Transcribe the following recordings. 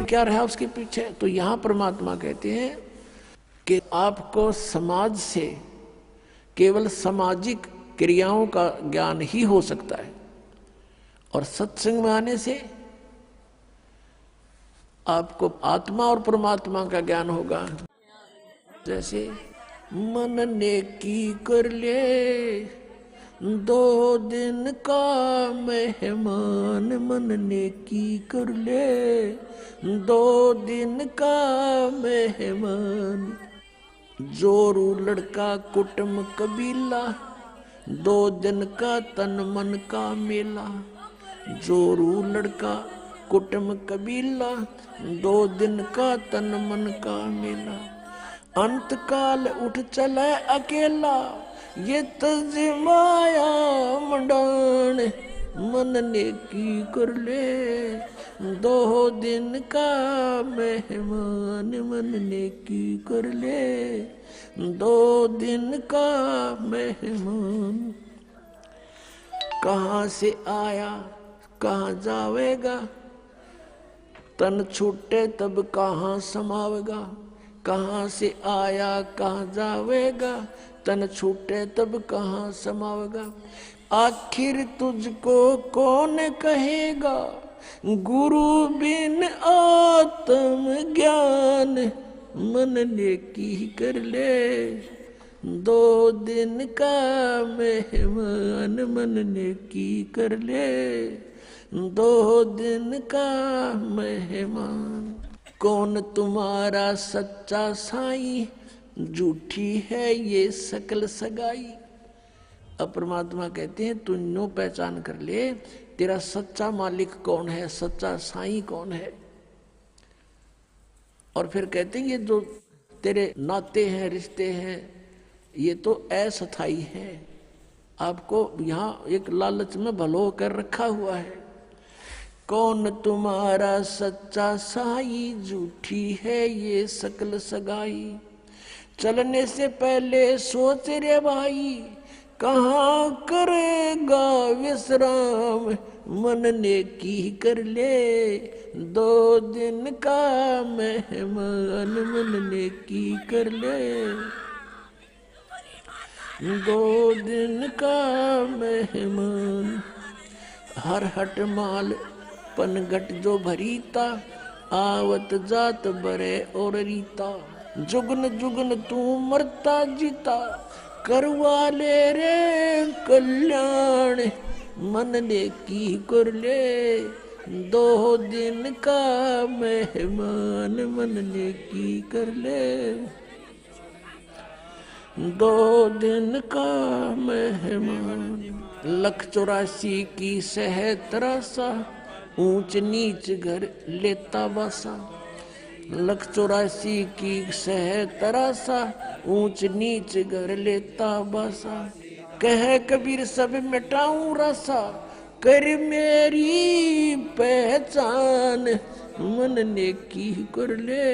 क्या रहा उसके पीछे। तो यहाँ परमात्मा कहते हैं कि आपको समाज से केवल सामाजिक क्रियाओं का ज्ञान ही हो सकता है, और सत्संग में आने से आपको आत्मा और परमात्मा का ज्ञान होगा। जैसे मन ने की कर ले 2 दिन का मेहमान, मन ने की कर ले 2 दिन का मेहमान। जोरू लड़का कुटुंब कबीला 2 दिन का तन मन का मेला। जोरू लड़का कुटुंब कबीला 2 दिन का तन मन का मेला। अंत काल उठ चले अकेला ये तजमाया मंडान, मन ने की कर ले 2 दिन का मेहमान, मन ने की कर ले 2 दिन का मेहमान। कहाँ से आया कहाँ जावेगा, तन छूटे तब कहाँ समावेगा। कहाँ से आया कहाँ जावेगा, तन छूटे तब कहाँ समावेगा। आखिर तुझको कौन कहेगा, गुरु बिन आत्म ज्ञान, मन ने की कर ले 2 दिन का मेहमान, मन ने की कर ले 2 दिन का मेहमान। कौन तुम्हारा सच्चा साईं, झूठी है ये सकल सगाई। अब परमात्मा कहते हैं तू नो पहचान कर ले तेरा सच्चा मालिक कौन है, सच्चा साईं कौन है। और फिर कहते हैं ये जो तेरे नाते हैं रिश्ते हैं ये तो अस्थाई है, आपको यहाँ एक लालच में भलो कर रखा हुआ है। कौन तुम्हारा सच्चा साई, झूठी है ये सकल सगाई। चलने से पहले सोच रे भाई, कहाँ करेगा विश्राम, मन ने की कर ले 2 दिन का मेहमान, मन ने की कर ले 2 दिन का मेहमान। हर हट माल पनघट जो भरीता, आवत जात बरे और रीता। जुगन जुगन तू मरता जीता, करवा ले रे कल्याण, मन ने की कर ले 2 दिन का मेहमान, मन ने की कर ले 2 दिन का मेहमान। 184 की सह तरासा, ऊंच नीच घर लेता बासा। 184 की सह तरासा, ऊंच नीच घर लेता बासा। कह कबीर सब मिटाऊं रासा, कर मेरी पहचान, मन ने की कर ले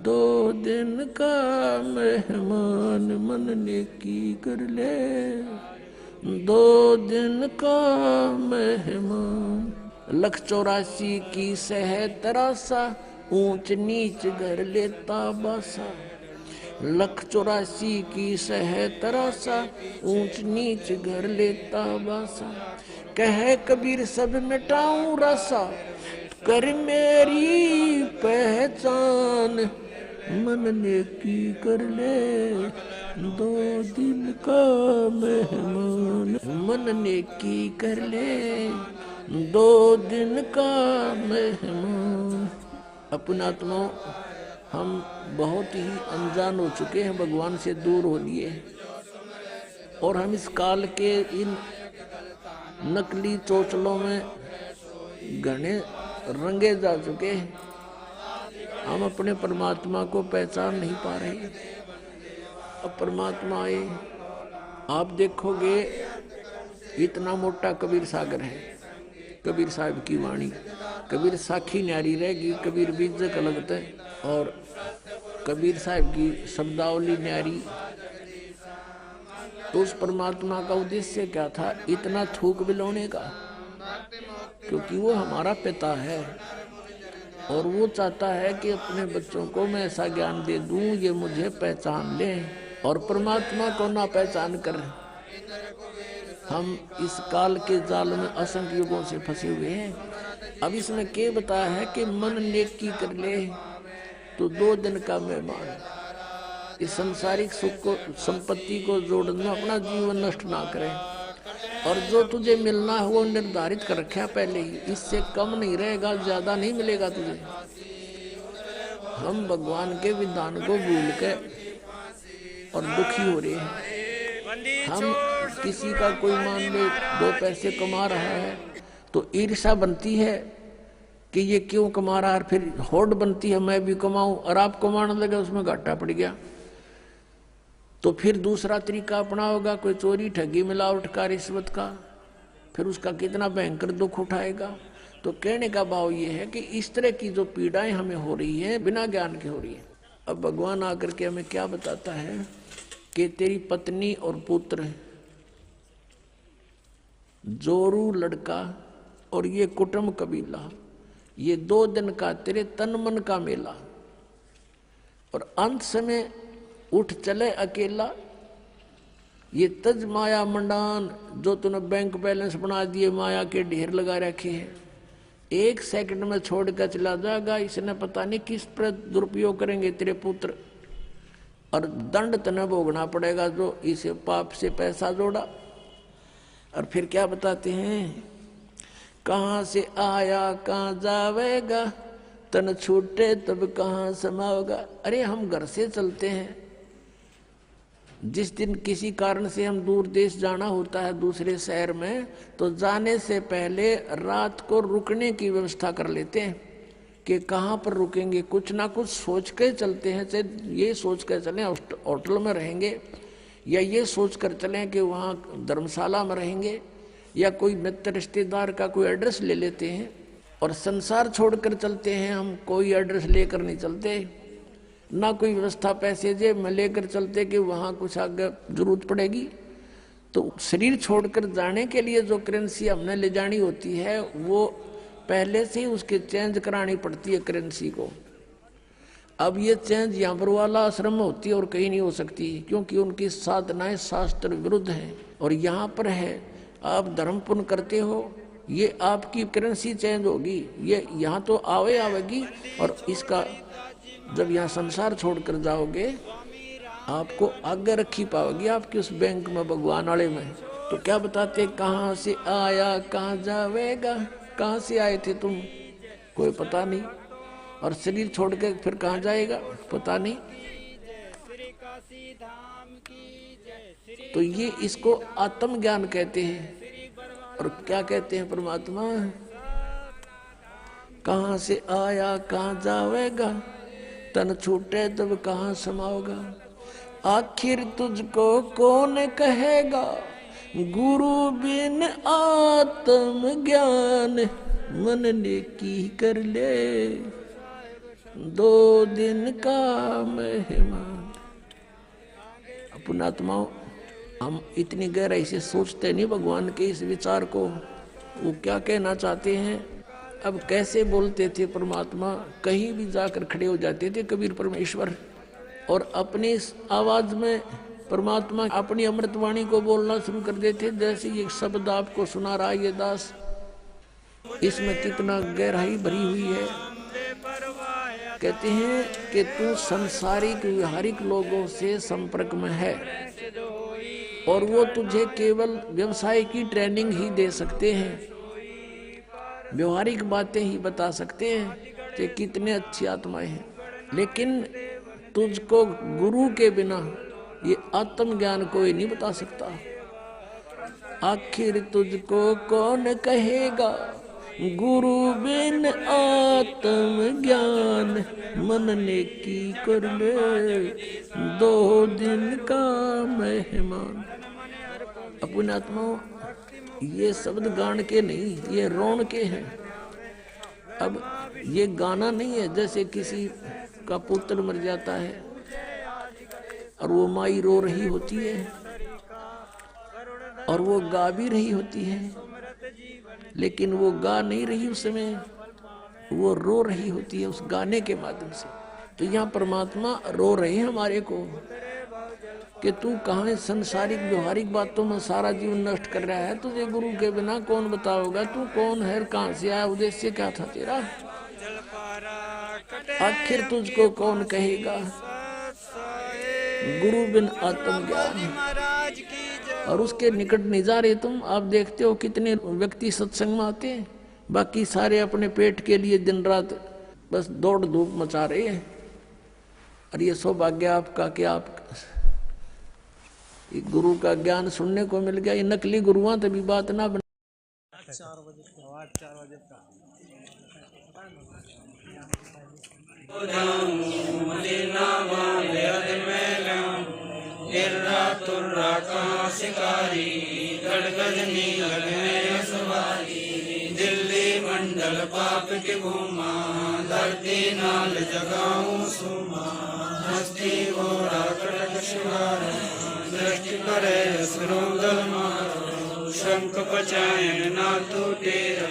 2 दिन का मेहमान, मन ने की कर ले 2 दिन का मेहमान। 184 की सह तरासा, ऊंच नीच घर लेता बासा। 184 की सह तरासा, ऊंच नीच घर लेता बासा। कह कबीर सब मिटाऊं रासा, कर मेरी पहचान, मन ने की कर ले 2 दिन का मेहमान, मन ने की कर ले 2 दिन का मेहमान। अपना आत्मा हम बहुत ही अनजान हो चुके हैं, भगवान से दूर हो लिए, और हम इस काल के इन नकली चोचलों में घने रंगे जा चुके हैं। हम अपने परमात्मा को पहचान नहीं पा रहे। अब परमात्मा आए, आप देखोगे इतना मोटा कबीर सागर है, कबीर साहब की वाणी। कबीर साखी न्यारी रहेगी, कबीर बीजक अलग है, और कबीर साहब की शब्दावली न्यारी। तो उस परमात्मा का उद्देश्य क्या था इतना थूक बिलोने का? क्योंकि वो हमारा पिता है, और वो चाहता है कि अपने बच्चों को मैं ऐसा ज्ञान दे दूं ये मुझे पहचान ले और परमात्मा को ना पहचान कर हम इस काल के जाल में असंख्य युगों से फंसे हुए हैं। अब इसमें क्या बताया है कि मन नेकी कर ले तो 2 दिन का मेहमान। इस संसारिक सुख को संपत्ति को जोड़ना अपना जीवन नष्ट ना करें और जो तुझे मिलना है वो निर्धारित कर रखा पहले ही, इससे कम नहीं रहेगा, ज्यादा नहीं मिलेगा तुझे। हम भगवान के विधान को भूल के और दुखी हो रहे हैं। हम किसी का कोई मान लो 2 पैसे कमा रहा है तो ईर्ष्या बनती है कि ये क्यों कमा रहा है, फिर होड़ बनती है मैं भी कमाऊं, और आप कमाने लगे उसमें घाटा पड़ गया तो फिर दूसरा तरीका अपना होगा, कोई चोरी ठगी मिलावट का रिश्वत का, फिर उसका कितना भयंकर दुख उठाएगा। तो कहने का भाव ये है कि इस तरह की जो पीड़ाएं हमें हो रही है बिना ज्ञान के हो रही है। अब भगवान आकर के हमें क्या बताता है कि तेरी पत्नी और पुत्र, जोरू लड़का और ये कुटुंब कबीला, ये 2 दिन का तेरे तन मन का मेला, और अंत समय उठ चले अकेला। ये तज माया मंडान जो तूने बैंक बैलेंस बना दिए, माया के ढेर लगा रखे हैं, 1 सेकंड में छोड़ कर चला जाएगा। इसने पता नहीं किस पर दुरुपयोग करेंगे तेरे पुत्र, और दंड तने भोगना पड़ेगा जो इसे पाप से पैसा जोड़ा। और फिर क्या बताते हैं, कहाँ से आया कहाँ जावेगा, तन छूटे तब कहाँ समाओगा। अरे हम घर से चलते हैं, जिस दिन किसी कारण से हम दूर देश जाना होता है दूसरे शहर में, तो जाने से पहले रात को रुकने की व्यवस्था कर लेते हैं कि कहाँ पर रुकेंगे, कुछ ना कुछ सोच के चलते हैं। चाहे ये सोच कर चलें होटल में रहेंगे, या ये सोच कर चलें कि वहाँ धर्मशाला में रहेंगे, या कोई मित्र रिश्तेदार का कोई एड्रेस ले लेते हैं। और संसार छोड़कर चलते हैं हम, कोई एड्रेस लेकर नहीं चलते, ना कोई व्यवस्था पैसे जेब में लेकर चलते कि वहाँ कुछ आगे जरूरत पड़ेगी। तो शरीर छोड़कर जाने के लिए जो करेंसी हमने ले जानी होती है वो पहले से ही उसके चेंज करानी पड़ती है करेंसी को। अब ये चेंज यहाँ पर वाला आश्रम में होती है और कहीं नहीं हो सकती, क्योंकि उनकी साधनाएं शास्त्र विरुद्ध हैं। और यहाँ पर है आप धर्म पुण्य करते हो, ये आपकी करेंसी चेंज होगी, ये यहाँ तो आवेगी, और इसका जब यहाँ संसार छोड़कर जाओगे आपको आगे रखी पाओगी आपकी उस बैंक में, भगवान वाले में। तो क्या बताते, कहाँ से आया कहाँ जावेगा, कहाँ से आए थे तुम कोई पता नहीं, और शरीर छोड़ के फिर कहाँ जाएगा पता नहीं। तो ये इसको आत्मज्ञान कहते हैं। और क्या कहते हैं परमात्मा, कहाँ से आया कहाँ जावेगा, तन छूटे तब कहाँ समाओगा। आखिर तुझको कौन कहेगा, गुरु बिन आत्म ज्ञान, मन ने की कर ले 2 दिन का मेहमान। पुण्यात्माओं, हम इतनी गहराई से सोचते नहीं भगवान के इस विचार को, वो क्या कहना चाहते हैं। अब कैसे बोलते थे परमात्मा, कहीं भी जाकर खड़े हो जाते थे कबीर परमेश्वर, और अपनी आवाज में परमात्मा अपनी अमृतवाणी को बोलना शुरू कर देते। जैसे ये शब्द आपको सुना रहा है ये दास, इसमें कितना गहराई भरी हुई है। कहते हैं कि तू संसारिक व्यवहारिक लोगों से संपर्क में है, और वो तुझे केवल व्यवसाय की ट्रेनिंग ही दे सकते हैं, व्यवहारिक बातें ही बता सकते हैं कि कितने अच्छी आत्माएं हैं। लेकिन तुझको गुरु के बिना ये आत्मज्ञान कोई नहीं बता सकता। आखिर तुझको कौन कहेगा, गुरु बिन आत्म ज्ञान, मन ने की कर ले 2 दिन का मेहमान। अपने आत्माओं, ये शब्द गान के नहीं, ये रोन के हैं। अब ये गाना नहीं है जैसे किसी का पुत्र मर जाता है और वो माई रो रही होती है और वो गा भी रही होती है, लेकिन वो गा नहीं रही उस समय, वो रो रही होती है उस गाने के माध्यम से। तो यहाँ परमात्मा रो रहे हैं हमारे को कि तू कहाँ संसारिक व्यवहारिक बातों में सारा जीवन नष्ट कर रहा है, तुझे गुरु के बिना कौन बताओगा, तू कौन है, कहाँ से आया, उद्देश्य क्या था तेरा, आखिर तुझको कौन कहेगा, गुरु बिन आत्मज्ञान। और उसके निकट नहीं जा रहे तुम। आप देखते हो कितने व्यक्ति सत्संग में आते हैं, बाकी सारे अपने पेट के लिए दिन रात बस दौड़ धूप मचा रहे हैं। और ये सौभाग्य आपका कि आप गुरु का ज्ञान सुनने को मिल गया। ये नकली गुरुआं तभी बात ना बना। 4 बजे का दिल्ली मंडल पाप के घूमा, धरती नाल जगाऊं सुमा, हस्ती घोड़ा कटक शिवार, दृष्टि करे असुरों दल मारो, शंख पचायन ना टूटेरा,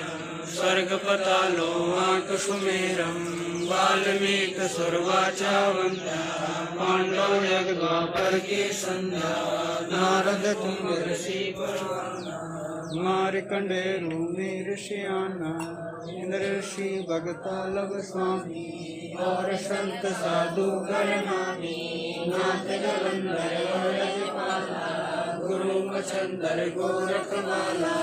स्वर्ग पतालो आंक सुमेरम, वाल्मीक सुरवाचा वंदा, पांडव यज्ञ द्वापर की संध्या, नारद तुम ऋषि परवाना, मार्कंडेय ऋषियाना, इंद्र ऋषि भगता लव स्वामी, और संत साधु गणनामी, नाथ जलंधर और यजपाला, गुरु मछंदर गोरखवाला,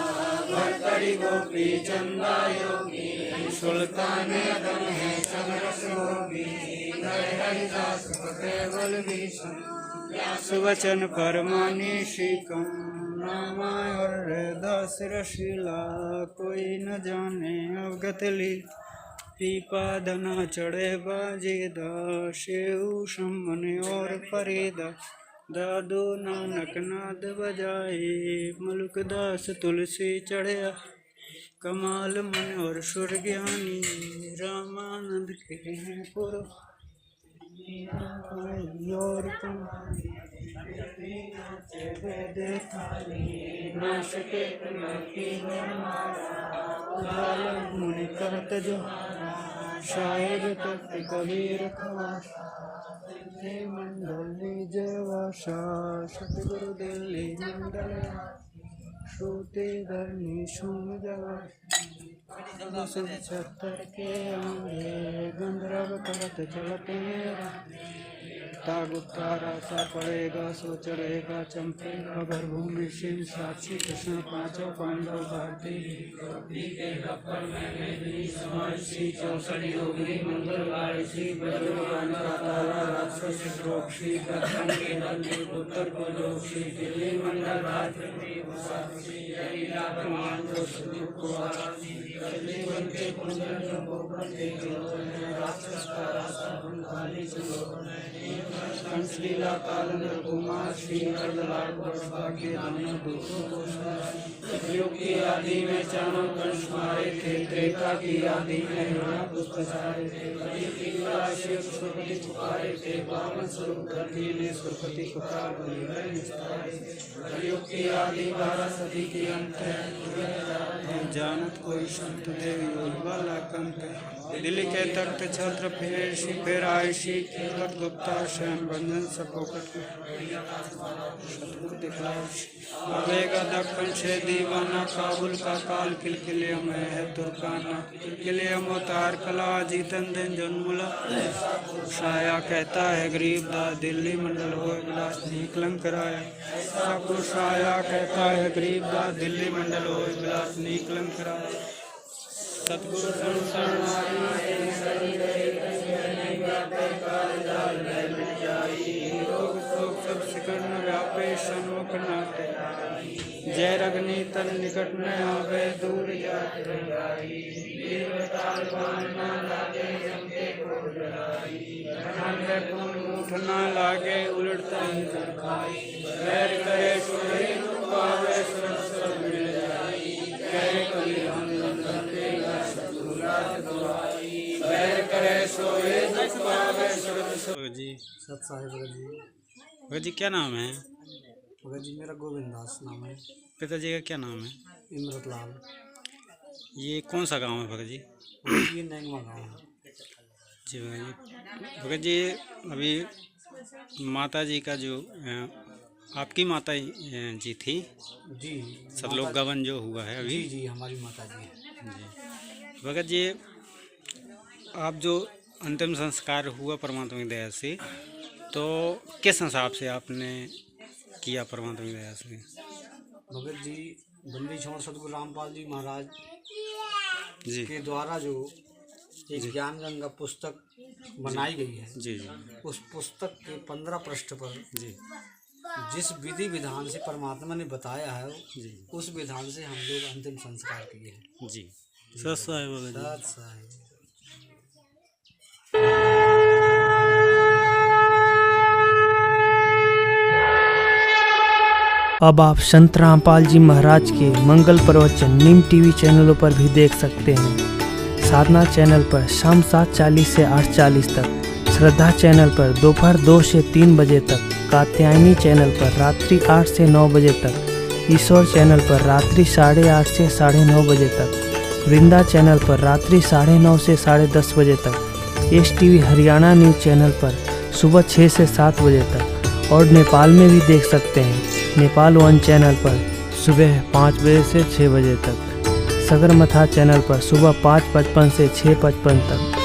भक्तरि गोपी चंदा योगी, सुल्तान अदम है समरस होगी, हरिदास केवल भीषण, सुवचन परमानी शिकम, रामाय और दास रशीला, कोई न जाने अवगत ली, पीपा धना चढ़े बाजेदा, शेऊ शमने और परेदा, दादू नानक नाद बजाए, मलुक दास तुलसी चढ़या, कमाल मन और सुर ज्ञानी, रामानंद के हैं पुर और मुनि कहत जो शायद तक कबीर मंडली जवाशा, सतगुरु दिल्ली मंडल श्रुति धरनी शुम जवा, 276 के आंगे गंधर्व करत चलते, तागुतारा सा पड़ेगा सो चढ़ेगा चंपेगा, अगर भूमि सिंह साक्षी कृष्ण पांचों पांडव भारती, श्री चौसठ योगी मंगल गायत्री, बज्रगान का तारा राक्षस द्रोक्षी, दक्षिण के दंडी उत्तर को जोशी, दिल्ली मंडल भारती, बनते कुंजन बनते राक्षस का रास्ता खाली चलो, कंसलीला कालंदर कुमार श्री अर्धलाट वर्षा के दोनों दुखों को युग की आदि में चारों कंस मारे थे, त्रेता की आदि में हिरण्यपुष्प सारे थे, शिव सुरपति पुकारे थे, वामन स्वरूप धरती ने सुरपति पुकार युग की आदि 12 सदी की अंत है, जानत कोई संत देव योग वाला कंत है, दिल्ली के तख्त छत्र फिर आयशी गुप्ता शयन बंधन सपोकट दिखलाएगा, दक्षिण से दीवाना काबुल का काल किलकिले में है तुर्काना, किलकिले मोतार कला जीतन दिन जन्मुला, शाया कहता है गरीब दा दिल्ली मंडल हो विलास नीकलंग कराया, सबको शाया कहता है गरीब दा दिल्ली मंडल हो विलास नीकलंग कराया, सतगुरु सब शिकर्ण व्यापे सन्मुख नाटे, जय रगनी तन निकट न आवे दूर मुठ न लागे उलटता ही वैर करे पावे सुरक्षित मिल जाई, कहे कभी हम भगत जी सत साहिब भगत जी क्या नाम है? भगत जी मेरा गोविंद दास नाम है। पिताजी का क्या नाम है? इमरत लाल। ये कौन सा गांव है भगत जी? ये नैंगमा गाँव है। जी भगत जी, अभी माता जी का जो आपकी माता जी थी, जी सब लोग गवन जो हुआ है अभी। जी जी हमारी माता जी है। जी भगत जी, आप जो अंतिम संस्कार हुआ परमात्मा की दया से, तो किस हिसाब से आपने किया परमात्मा की दया से? भगत जी बंदी छोड़ सतगुरु रामपाल जी महाराज जी के द्वारा जो एक ज्ञान गंगा पुस्तक बनाई गई है, जी जी उस पुस्तक के 15 पृष्ठ पर जी जिस विधि विधान से परमात्मा ने बताया है, जी उस विधान से हम लोग अंतिम संस्कार किए हैं। जी सत साहिब भगत जी। सत साहिब। अब आप संत रामपाल जी महाराज के मंगल प्रवचन नीम टीवी चैनलों पर भी देख सकते हैं। साधना चैनल पर शाम 7:40 से 8:40 तक, श्रद्धा चैनल पर दोपहर 2 से 3 बजे तक, कात्यायनी चैनल पर रात्रि 8 से 9 बजे तक, ईश्वर चैनल पर रात्रि 8:30 से 9:30 बजे तक, वृंदा चैनल पर रात्रि 9:30 से 10:30 बजे तक, STV हरियाणा न्यूज चैनल पर सुबह 6 से 7 बजे तक, और नेपाल में भी देख सकते हैं नेपाल 1 चैनल पर सुबह 5 बजे से 6 बजे तक, सगरमथा चैनल पर सुबह 5:55 से 6:55 तक।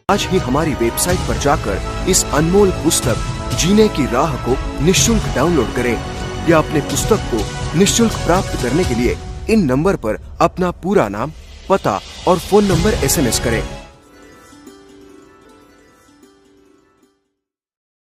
आज ही हमारी वेबसाइट पर जाकर इस अनमोल पुस्तक जीने की राह को निःशुल्क डाउनलोड करें या अपने पुस्तक को निःशुल्क प्राप्त करने के लिए इन नंबर पर अपना पूरा नाम, पता और फोन नंबर SMS करें।